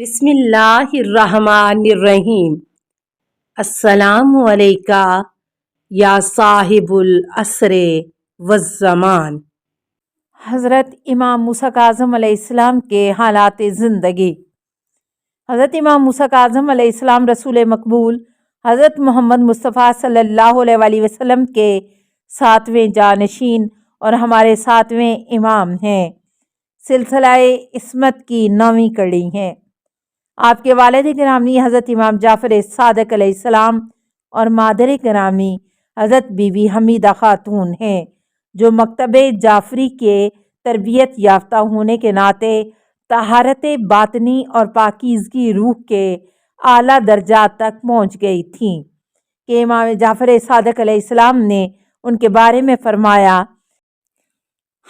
بسم اللہ الرحمن الرحیم۔ السلام علیکہ یا صاحب العصر والزمان۔ حضرت امام موسیٰ کاظم علیہ السلام کے حالات زندگی۔ حضرت امام موسیٰ کاظم علیہ السلام رسول مقبول حضرت محمد مصطفیٰ صلی اللہ علیہ وآلہ وسلم کے 7ویں جانشین اور ہمارے 7ویں امام ہیں۔ سلسلہ عصمت کی 9ویں کڑی ہیں۔ آپ کے والد گرامی حضرت امام جعفر صادق علیہ السلام اور مادر گرامی حضرت بی بی حمیدہ خاتون ہیں، جو مکتب جعفری کے تربیت یافتہ ہونے کے ناطے طہارت باطنی اور پاکیزگی روح کے اعلیٰ درجات تک پہنچ گئی تھیں کہ امام جعفر صادق علیہ السلام نے ان کے بارے میں فرمایا: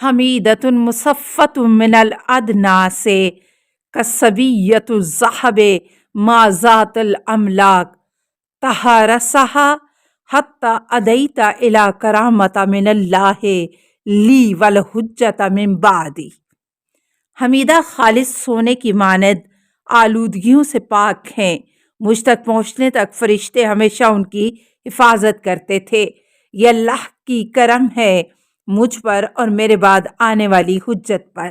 حمیدۃ مصفۃ من الادناس کالصبیۃ الذہب ما ذات الاملاک تحرسھا حتی ادیت الی کرامۃ من اللہ لی والحجۃ من بعدی۔ حمیدہ خالص سونے کی مانند آلودگیوں سے پاک ہیں، مجھ تک پہنچنے تک فرشتے ہمیشہ ان کی حفاظت کرتے تھے۔ یہ اللہ کی کرم ہے مجھ پر اور میرے بعد آنے والی حجت پر۔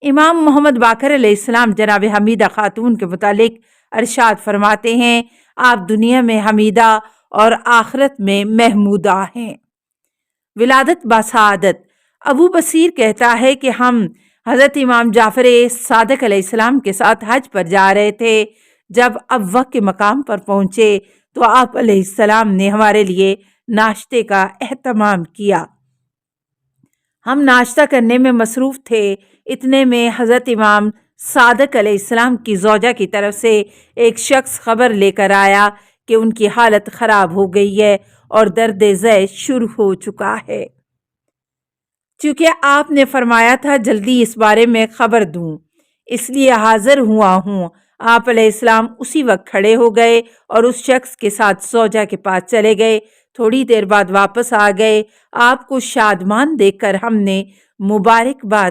امام محمد باقر علیہ السلام جناب حمیدہ خاتون کے متعلق ارشاد فرماتے ہیں: آپ دنیا میں حمیدہ اور آخرت میں محمودہ ہیں۔ ولادت بسعادت۔ ابو بصیر کہتا ہے کہ ہم حضرت امام جعفر صادق علیہ السلام کے ساتھ حج پر جا رہے تھے۔ جب ابوہ کے مقام پر پہنچے تو آپ علیہ السلام نے ہمارے لیے ناشتے کا اہتمام کیا۔ ہم ناشتہ کرنے میں مصروف تھے، اتنے میں حضرت امام صادق علیہ السلام کی زوجہ کی طرف سے ایک شخص خبر لے کر آیا کہ ان کی حالت خراب ہو گئی ہے اور درد ذیل شروع ہو چکا ہے۔ چونکہ آپ نے فرمایا تھا جلدی اس بارے میں خبر دوں، اس لیے حاضر ہوا ہوں۔ آپ علیہ السلام اسی وقت کھڑے ہو گئے اور اس شخص کے ساتھ زوجہ کے پاس چلے گئے۔ تھوڑی دیر بعد واپس آ گئے۔ آپ کو شادمان دیکھ کر ہم نے مبارکباد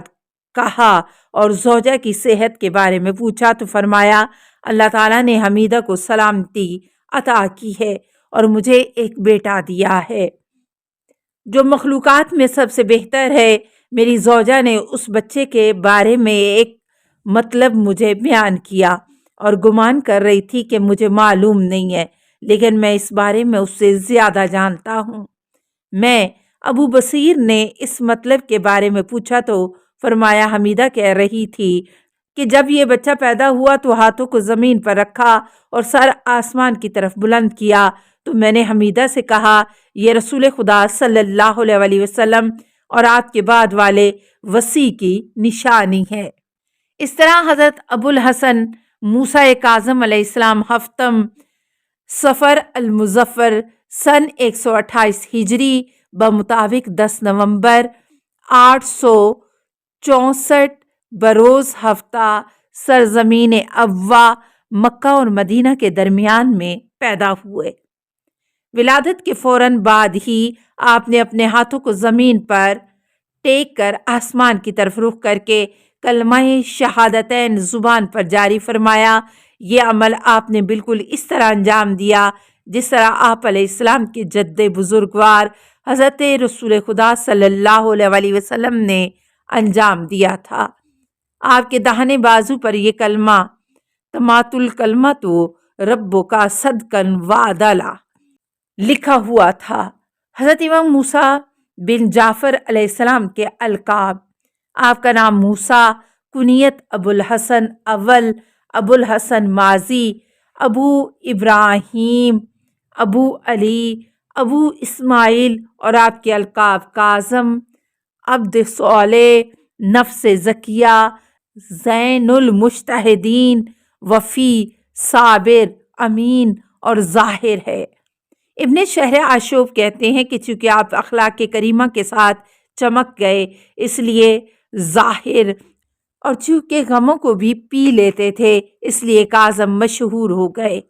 کہا اور زوجہ کی صحت کے بارے میں پوچھا تو فرمایا: اللہ تعالیٰ نے حمیدہ کو سلامتی عطا کی ہے اور مجھے ایک بیٹا دیا ہے جو مخلوقات میں سب سے بہتر ہے۔ میری زوجہ نے اس بچے کے بارے میں ایک مطلب مجھے بیان کیا اور گمان کر رہی تھی کہ مجھے معلوم نہیں ہے، لیکن میں اس بارے میں اس سے زیادہ جانتا ہوں۔ میں ابو بصیر نے اس مطلب کے بارے میں پوچھا تو فرمایا: حمیدہ کہہ رہی تھی کہ جب یہ بچہ پیدا ہوا تو ہاتھوں کو زمین پر رکھا اور سر آسمان کی طرف بلند کیا تو میں نے حمیدہ سے کہا: یہ رسول خدا صلی اللہ علیہ وآلہ وسلم اور آپ کے بعد والے وصی کی نشانی ہے۔ اس طرح حضرت ابو الحسن موسیٰ کاظم علیہ السلام ہفتم صفر المظفر سن 128 ہجری بمطابق 10 نومبر 864 بروز ہفتہ سرزمین ابوا مکہ اور مدینہ کے درمیان میں پیدا ہوئے۔ ولادت کے فوراً بعد ہی آپ نے اپنے ہاتھوں کو زمین پر ٹیک کر آسمان کی طرف رخ کر کے کلمہ شہادتین زبان پر جاری فرمایا۔ یہ عمل آپ نے بالکل اس طرح انجام دیا جس طرح آپ علیہ السلام کے جد بزرگوار حضرت رسول خدا صلی اللہ علیہ وآلہ وسلم نے انجام دیا تھا۔ آپ کے داہنے بازو پر یہ کلمہ تمات الکلمۃ ربک صدقا وعدلا لکھا ہوا تھا۔ حضرت امام موسیٰ بن جعفر علیہ السلام کے القاب: آپ کا نام موسیٰ، کنیت ابو الحسن اول، ابو الحسن ماضی، ابو ابراہیم، ابو علی، ابو اسماعیل، اور آپ کے القاب کاظم، عبد صالح، نفس زکیہ، زین المجتہدین، وفی، صابر، امین اور ظاہر ہے۔ ابن شہر آشوب کہتے ہیں کہ چونکہ آپ اخلاق کریمہ کے ساتھ چمک گئے اس لیے ظاہر، اور چونکہ غموں کو بھی پی لیتے تھے اس لیے کاظم مشہور ہو گئے۔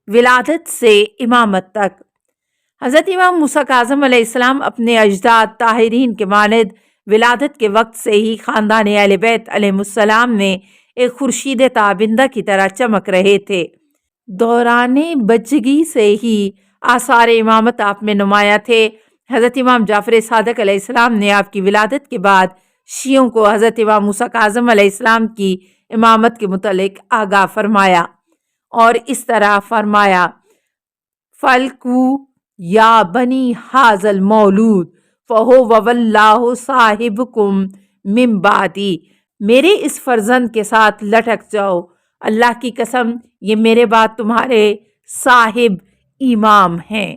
ولادت سے امامت تک۔ حضرت امام موسیٰ کاظم علیہ السلام اپنے اجداد طاہرین کے مانند ولادت کے وقت سے ہی خاندان اہل بیت علیہ السلام میں ایک خورشید تابندہ کی طرح چمک رہے تھے۔ دوران بچگی سے ہی آثار امامت آپ میں نمایاں تھے۔ حضرت امام جعفر صادق علیہ السلام نے آپ کی ولادت کے بعد شیعوں کو حضرت امام موسیٰ کاظم علیہ السلام کی امامت کے متعلق آگاہ فرمایا اور اس طرح فرمایا: فَلْکُو یا بنی ھذا المولود فَہُوَ وَاللّٰہ صاحبکم من بعدی، میرے اس فرزند کے ساتھ لٹک جاؤ، اللہ کی قسم یہ میرے بعد تمہارے صاحب امام ہیں۔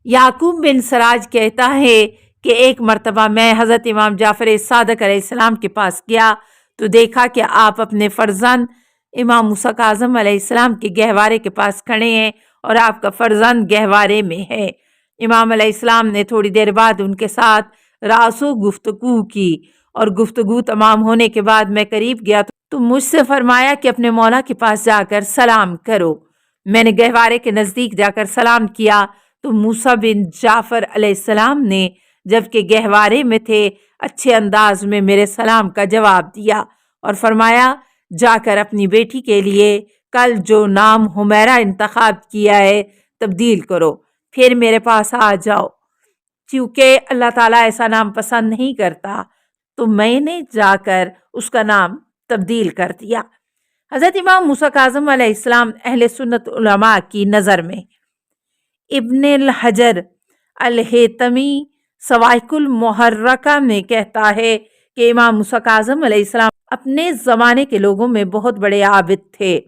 یعقوب بن سراج کہتا ہے کہ ایک مرتبہ میں حضرت امام جعفر صادق علیہ السلام کے پاس گیا تو دیکھا کہ آپ اپنے فرزند امام موسیٰ کاظم علیہ السلام کے گہوارے کے پاس کھڑے ہیں اور آپ کا فرزند گہوارے میں ہے۔ امام علیہ السلام نے تھوڑی دیر بعد ان کے ساتھ راز و گفتگو کی اور گفتگو تمام ہونے کے بعد میں قریب گیا تو مجھ سے فرمایا کہ اپنے مولا کے پاس جا کر سلام کرو۔ میں نے گہوارے کے نزدیک جا کر سلام کیا تو موسیٰ بن جعفر علیہ السلام نے جبکہ گہوارے میں تھے اچھے انداز میں میرے سلام کا جواب دیا اور فرمایا: جا کر اپنی بیٹی کے لیے کل جو نام حمیرہ انتخاب کیا ہے تبدیل کرو، پھر میرے پاس آ جاؤ۔ چونکہ اللہ تعالیٰ ایسا نام پسند نہیں کرتا تو میں نے جا کر اس کا نام تبدیل کر دیا۔ حضرت امام موسیٰ کاظم علیہ السلام اہل سنت علماء کی نظر میں ابن الحجر الہیتمی صواعق المحرکہ میں کہتا ہے کہ امام موسیٰ کاظم علیہ السلام اپنے زمانے کے لوگوں میں بہت بڑے عابد تھے۔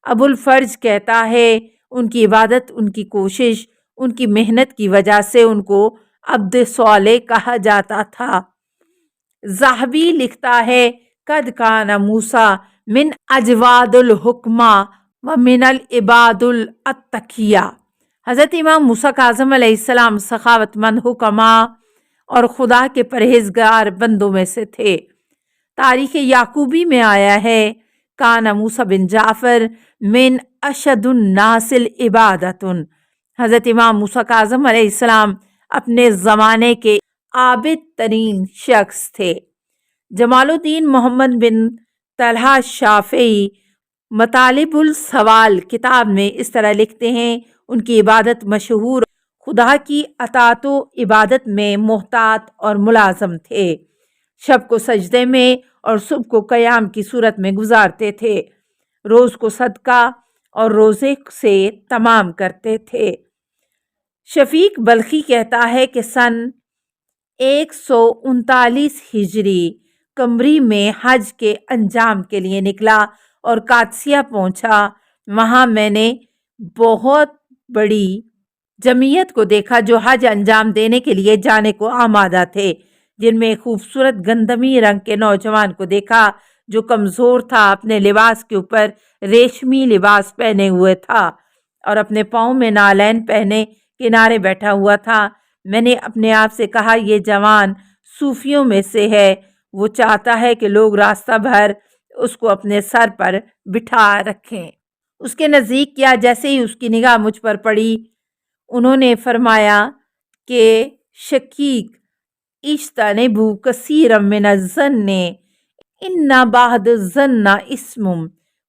ابو الفرج کہتا ہے ان کی عبادت، ان کی کوشش، ان کی محنت کی وجہ سے ان کو عبد صالح کہا جاتا تھا۔ ذہبی لکھتا ہے: قد کان موسیٰ من اجواد الحکماء ومن العباد الاتقیاء، حضرت امام موسیٰ کاظم علیہ السلام سخاوت مند حکماء اور خدا کے پرہیزگار بندوں میں سے تھے۔ تاریخ یعقوبی میں آیا ہے: کان موسیٰ بن جعفر من اشد الناس عبادۃ، حضرت امام موسیٰ کاظم علیہ السلام اپنے زمانے کے عابد ترین شخص تھے۔ جمال الدین محمد بن طلحہ شافعی مطالب السوال کتاب میں اس طرح لکھتے ہیں: ان کی عبادت مشہور، خدا کی اطاعت و عبادت میں محتاط اور ملازم تھے، شب کو سجدے میں اور صبح کو قیام کی صورت میں گزارتے تھے، روز کو صدقہ اور روزے سے تمام کرتے تھے۔ شفیق بلخی کہتا ہے کہ سن 139 ہجری قمری میں حج کے انجام کے لیے نکلا اور قادسیہ پہنچا۔ وہاں میں نے بہت بڑی جمعیت کو دیکھا جو حج انجام دینے کے لیے جانے کو آمادہ تھے، جن میں ایک خوبصورت گندمی رنگ کے نوجوان کو دیکھا جو کمزور تھا، اپنے لباس کے اوپر ریشمی لباس پہنے ہوئے تھا اور اپنے پاؤں میں نالین پہنے کنارے بیٹھا ہوا تھا۔ میں نے اپنے آپ سے کہا یہ جوان صوفیوں میں سے ہے، وہ چاہتا ہے کہ لوگ راستہ بھر اس کو اپنے سر پر بٹھا رکھیں۔ اس کے نزدیک کیا، جیسے ہی اس کی نگاہ مجھ پر پڑی انہوں نے فرمایا کہ شقیق اجتنبوا کثیرا من الظن ان بعض الظن اسم،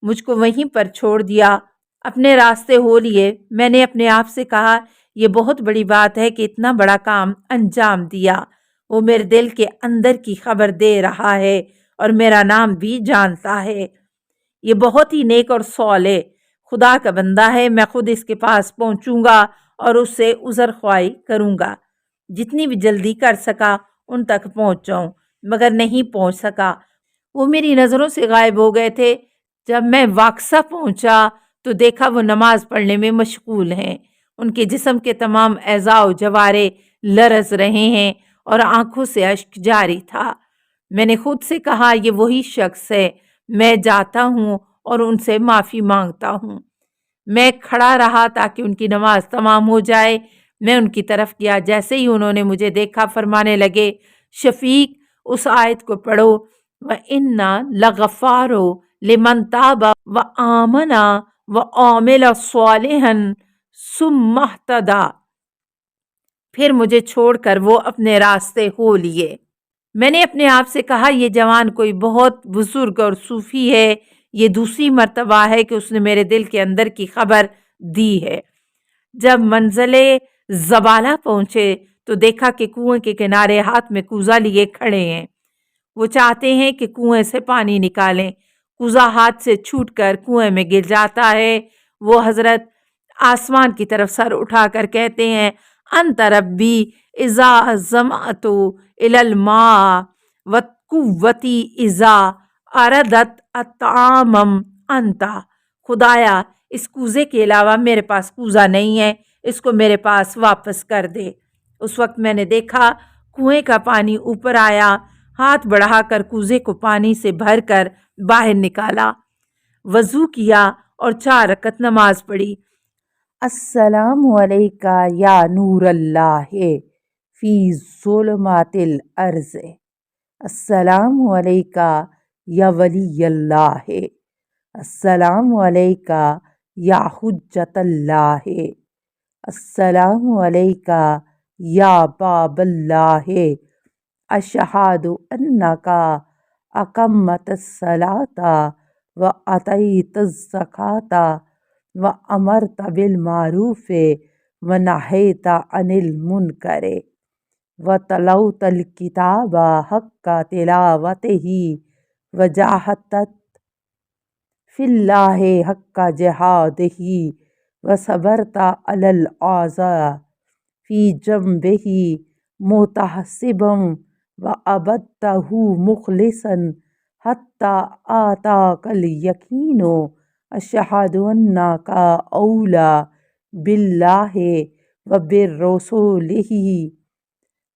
مجھ کو وہیں پر چھوڑ دیا، اپنے راستے ہو لیے۔ میں نے اپنے آپ سے کہا یہ بہت بڑی بات ہے کہ اتنا بڑا کام انجام دیا، وہ میرے دل کے اندر کی خبر دے رہا ہے اور میرا نام بھی جانتا ہے، یہ بہت ہی نیک اور صالح خدا کا بندہ ہے، میں خود اس کے پاس پہنچوں گا اور اس سے عذر خواہی کروں گا، جتنی بھی جلدی کر سکا ان تک پہنچ جاؤں، مگر نہیں پہنچ سکا، وہ میری نظروں سے غائب ہو گئے تھے۔ جب میں واقسہ پہنچا تو دیکھا وہ نماز پڑھنے میں مشغول ہیں، ان کے جسم کے تمام اعضاء و جوارے لرز رہے ہیں اور آنکھوں سے اشک جاری تھا۔ میں نے خود سے کہا یہ وہی شخص ہے، میں جاتا ہوں اور ان سے معافی مانگتا ہوں۔ میں کھڑا رہا تاکہ ان کی نماز تمام ہو جائے، میں ان کی طرف گیا، جیسے ہی انہوں نے مجھے دیکھا فرمانے لگے شفیق اس آیت کو پڑھو وَإِنَّا لَغَفَّارٌ لِمَن تَابَ وَآمَنَ وَعَمِلَ صَالِحًا ثُمَّ اهْتَدَىٰ، پھر مجھے چھوڑ کر وہ اپنے راستے ہو لیے۔ میں نے اپنے آپ سے کہا یہ جوان کوئی بہت بزرگ اور صوفی ہے، یہ دوسری مرتبہ ہے کہ اس نے میرے دل کے اندر کی خبر دی ہے۔ جب منزل زبالہ پہنچے تو دیکھا کہ کنویں کے کنارے ہاتھ میں کوزہ لیے کھڑے ہیں۔ وہ چاہتے ہیں کہ کنویں سے پانی نکالیں، کوزہ ہاتھ سے چھوٹ کر کنویں میں گر جاتا ہے۔ وہ حضرت آسمان کی طرف سر اٹھا کر کہتے ہیں انت ربی اذا زمعت الی الماء وقوتی اذا اردت اطعامم انت۔ خدایا اس کوزے کے علاوہ میرے پاس کوزہ نہیں ہے، اس کو میرے پاس واپس کر دے۔ اس وقت میں نے دیکھا کنویں کا پانی اوپر آیا، ہاتھ بڑھا کر کوزے کو پانی سے بھر کر باہر نکالا، وضو کیا اور 4 رکعت نماز پڑھی۔ السلام علیکہ یا نور اللہ فی ظلمات الارض، السلام علیکہ یا ولی اللہ، السلام علیکہ یا حجت اللہ، السلام علیکہ یا باب اللہ، اشہد انک اقمت الصلاۃ و اتیت الزکاۃ و امرت بالمعروف و نہیت عن المنکر و تلوت الکتاب حق تلاوتہ و جاہدت فی اللہ حق جہادہ و صبرت علی الاذى فی جنبہ محتسبا و عبدتہ مخلصا حتی آتاک الیقین، اشہد انک اولی باللہ و برسولہ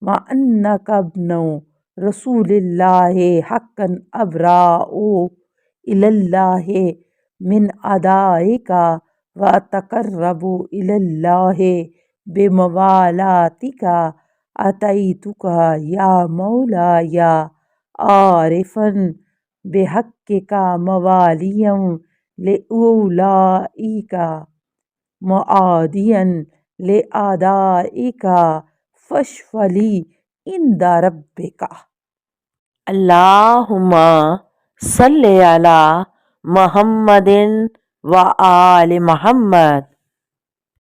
و انک ابن رسول اللہ حقا ابرأ الی اللہ من ادائک و اتقرب الی اللہ بموالاتک، اتیتک یا مولاي عارفا بحقک موالیا لأولئک معادیا لأعدائک فاشفع لی عند ربک۔ اللہم صلی علی محمد و آل محمد۔